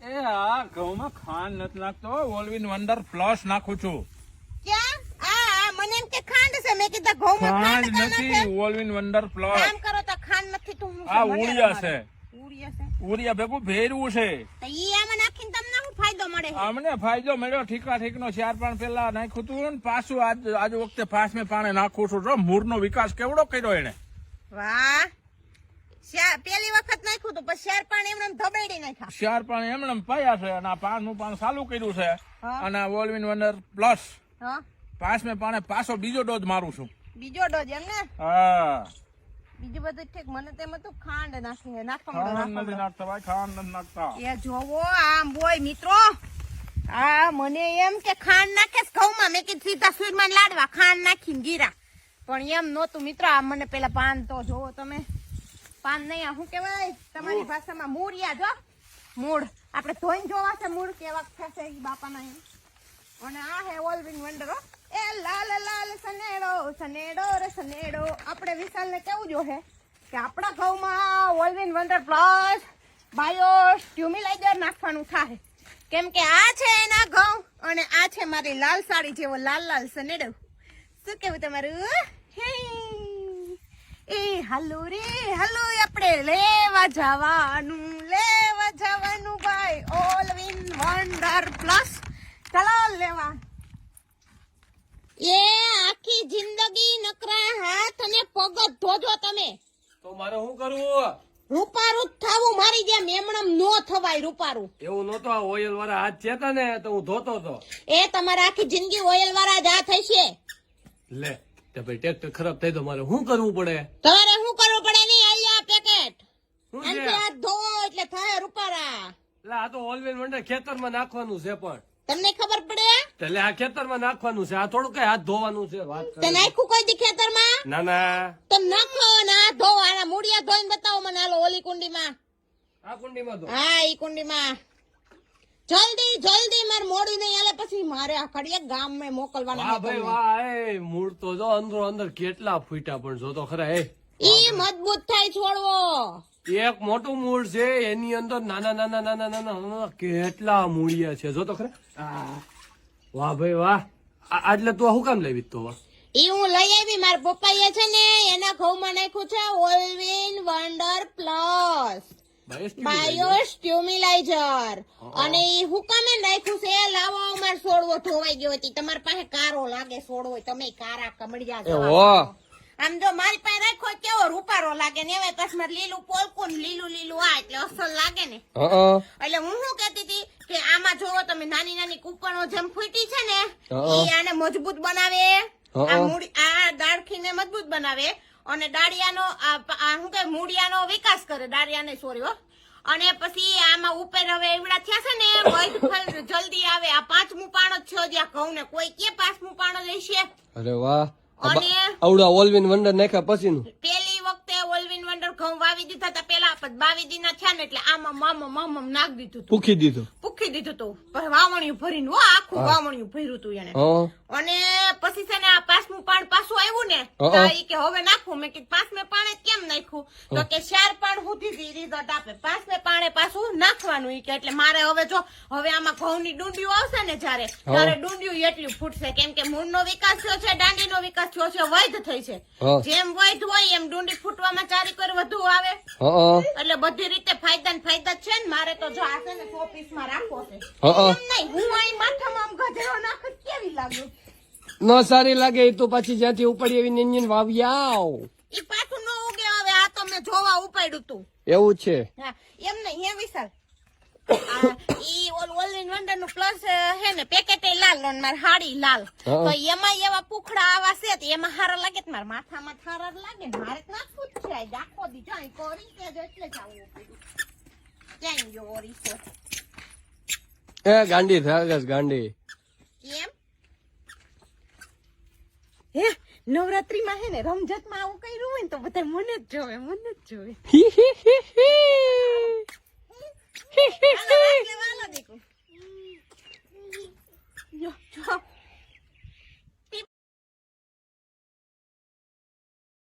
એ આ ઘઉંમાં ખાંડ નથી નાખતો, ઓલવિન વન્ડર પ્લસ નાખું છું. ક્યાં? મને એમ કે ખાંડ છે. મેં કીધું ઘઉંમાં ખાંડ ખાંડ નથી, ઓલવિન વન્ડર પ્લસ. કામ કરો તો ખાંડ નથી તો હું આ ઉડિયા છે, ઉડિયા છે. ઉડિયા ભેગું ભેરવું છે. તો ઈ આમાં નાખીને તમને શું ફાયદો મળે છે? અમને ફાયદો મળ્યો ઠીક નો 4 પેલા નાખ્યું હતું ને પાછું આજ વખતે પાંચમે પાણે નાખું છું. જો મૂળનો વિકાસ કેવડો કર્યો એને. વાહ, પેલી વખત નાખ્યું તો પછી 4 પાણી એમને ધબેડી નાખ્યા. 4 પાણે એમને પાયા છે અને આ 5નું પાણ ચાલુ કર્યું છે. હા. અને ઓલવિન વન્ડર પ્લસ હા, પાંચમે પાણે પાછો બીજો ડોઝ મારું છું. બીજો ડોઝ એમ ને? હા, બીજું બધું ઠીક. મને તેમ હતું ખાંડ નાખી ખાંડ નથી નાખવા. નાખતા ભાઈ, ખાંડ નથી નાખતા. એ જોવો આમ બોય મિત્રો, આ મને એમ કે ખાંડ નાખે ઘઉંમાં. મેં કીધું સીધા સુરમાં લાડવા ખાંડ નાખીને ગીરા, પણ એમ નહોતું મિત્રો. આ મને પેલા પાન તો જોવો તમે, પાન નહીં આ શું કેવાય તમારી ભાષામાં મૂળિયા. જો મૂળ આપણે ધોઈને જોવા છે મૂળ કેવા થશે ઈ બાપાના એમ. અને આ હે ઓલવિન વન્ડર. એ લાલ લાલ સનેડો સનેડો રે સનેડો. આપણે વિશાલને કેવું જો હે કે આપણા ઘઉંમાં ઓલવિન વન્ડર પ્લસ બાયો સ્ટ્યુમિલાઇઝર નાખવાનું થાય, કેમ કે આ છે એના ઘઉં અને આ છે મારી લાલ સાડી જેવો લાલ લાલ સનેડો. શું કેવું તમારું? હે એ હાલો રે હાલો, આપણે લેવા જવાનું ભાઈ ઓલવિન વન્ડર પ્લસ. ચાલો લેવા. એ આખી જિંદગી નકરા હાથ અને પગ જ ધોજો તમે. તો મારે શું કરવું? રૂપારું જ થાવું. મારી જેમ એમણમ નો થવાય રૂપારું. એવું નતો, આ ઓઇલ વાળા હાથ છે ને તો હું ધોતો હતો. એ તમારે આખી જિંદગી ઓઇલ વાળા જ હાથ હશે. લે તે ભાઈ ટ્રેક્ટર ખરાબ થાય તો મારે શું કરવું પડે? તમારે શું કરવું પડે? નહીં આલ્યા પેકેટ શું છે? આનથી હાથ ધોવો એટલે થાય રૂપારા. એટલે આ તો ઓલવેલ વંડર ખેતરમાં નાખવાનું છે, પણ તમને ખબર પડે? એટલે આ ખેતરમાં નાખવાનું છે, આ થોડું કઈ હાથ ધોવાનું છે. વાત તે કરે. નાખ્યું કોઈ દી ખેતરમાં? ના ના, તમે નાખો ને હાથ ધોવો. આના મૂળિયા ધોઈને બતાવો મને. હાલો ઓલી કુંડીમાં. આ કુંડીમાં ધો. હા ઈ કુંડીમાં. જલ્દી જલ્દી, મારે મોડું નહીં હાલે પછી મારે આ કડીએ ગામ માં મોકલવાના. વાહ ભાઈ વાહ, એ મૂળ તો જો અંદરો અંદર કેટલા ફૂટ્યા પણ જો તો ખરા. ઈ મજબૂત થાય છોડવો. એક મોટું મૂળ છે, એની અંદર નાના નાના નાના નાના કેટલા મૂળિયા છે જો તો ખરા. વાહ ભાઈ વાહ, એટલે તું શું કામ લેવી તો? ઈ હું લઈ આવી. મારા પપ્પાએ છે ને એના ઘઉંમાં નાખ્યું છે ઓલવિન વન્ડર પ્લસ બાયો સ્ટ્યુમિલાઇઝર. અને ઈ હુકામે નાખ્યું છે. લાવો અમાર છોડવો ધોવાઈ ગયો હતી. તમારી પાસે કારો લાગે છોડવો, તમે કારા કમળિયા જવા. આમ જો મારી પાસે રાખ્યો કેવો રૂપારો લાગે ને, હવે પછી મારે લીલું પોલકું લીલું લીલું આ એટલે અસલ લાગે ને. એટલે હું શું કેતી હતી કે આમાં જોવો તમે નાની નાની કુકણો જેમ ફૂટી છે ને, ઈ આને મજબૂત બનાવે. આ દાળખીને મજબૂત બનાવે અને દાળિયાનો શું કે મૂળિયાનો વિકાસ કરે. દાળિયાને સોરી હો. અને પછી આમાં ઉપર હવે એવડા થયા છે ને વૈધ ફળ જલ્દી આવે. આ 5મું પાણ જ છે જ્યાં ઘઉં ને. કોઈ કે 5મું પાણ જ હશે. અરે વાહ, અને આવડા ઓલવિન વંડર નાખ્યા પછી નું પેલી વખતે ઓલવિન વન્ડર ઘઉં વાવી દીધા હતા પેલા, 22 દિનના થયા ને એટલે આમાં મામમ નાખ દીધું હતું. પૂખી દીધું હતું. પછી વાવણિયું ભરીને આખું વાવણિયું ભર્યું હતું એને. અને પછી છે ને આ 5મું પાણ પાછું આવ્યું ને તો ઈ કે હવે નાખું. મેં કીધું 5મે પાણે કેમ નાખ્યું? તો કે 4 પાણ સુધી રિઝલ્ટ આપે. 5મે પાણે પાછું નાખવાનું ઈ કે. એટલે મારે હવે જો હવે આમાં ઘઉંની ડુંડીઓ આવશે ને ત્યારે ડુંડીઓ એટલી ફૂટશે, કેમ કે મૂળનો વિકાસ થયો છે, દાંડીનો વિકાસ થયો છે, વૈધ થઈ છે. જેમ વૈધ હોય એમ ડુંડી ફૂટવામાં ચારી કર વધુ આવે. એટલે બધી રીતે ફાયદા ને ફાયદા છે ને. મારે તો જો આ છે ને 100 પીસમાં રાખવો છે. એમ નહીં હું અહીં માથામાં આમ ગજરો નાખ કેવી લાગુ? ન સારી લાગે તો પછી જ્યાંથી ઉપડી એવી ઇન્જિન વાવી આવ. ઈ પાછું ન ઉગે. હવે આ તો મેં જોવા ઉપાડ્યું તું. એવું છે? હા એમ નહીં હે વિશાલ. ઈ ઓલવિન વન્ડર નું પ્લસ હે ને પેકેટ લાલ અને માર હાડી લાલ. તો એમાં એવા પુખડા આવા છે તો એમાં હારા લાગે. મારા માથામાં હારા લાગે. મારે નાખવું જ છે. આખો દી જાય કરી કે એટલે જ આવું પડ્યું. ક્યાં ગયો ઓરીસો? એ ગાંડી થાગસ ગાંડી. કેમ? હે નવરાત્રીમાં હે ને રમઝટમાં આવું કર્યું હોય ને તો બધા મને જ જોવે. હાલો, વાલો દીકુ. જો